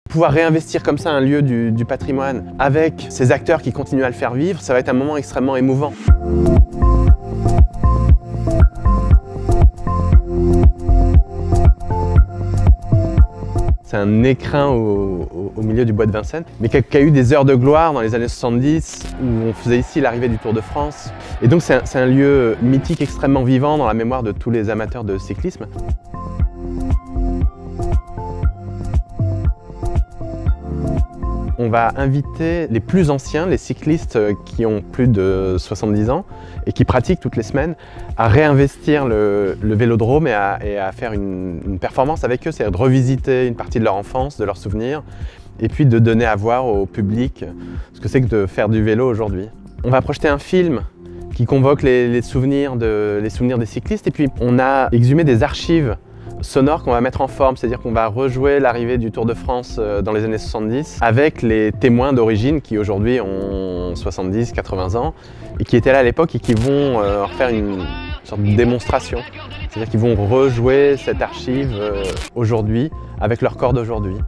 Pouvoir réinvestir comme ça un lieu du patrimoine avec ces acteurs qui continuent à le faire vivre, ça va être un moment extrêmement émouvant. C'est un écrin au milieu du bois de Vincennes, mais qui a eu des heures de gloire dans les années 70, où on faisait ici l'arrivée du Tour de France. Et donc c'est un lieu mythique extrêmement vivant dans la mémoire de tous les amateurs de cyclisme. On va inviter les plus anciens, les cyclistes qui ont plus de 70 ans et qui pratiquent toutes les semaines, à réinvestir le vélodrome et à faire une performance avec eux, c'est-à-dire de revisiter une partie de leur enfance, de leurs souvenirs, et puis de donner à voir au public ce que c'est que de faire du vélo aujourd'hui. On va projeter un film qui convoque les souvenirs des cyclistes, et puis on a exhumé des archives sonore qu'on va mettre en forme, c'est-à-dire qu'on va rejouer l'arrivée du Tour de France dans les années 70 avec les témoins d'origine qui aujourd'hui ont 70, 80 ans et qui étaient là à l'époque et qui vont refaire une sorte de démonstration. C'est-à-dire qu'ils vont rejouer cette archive aujourd'hui avec leur corps d'aujourd'hui.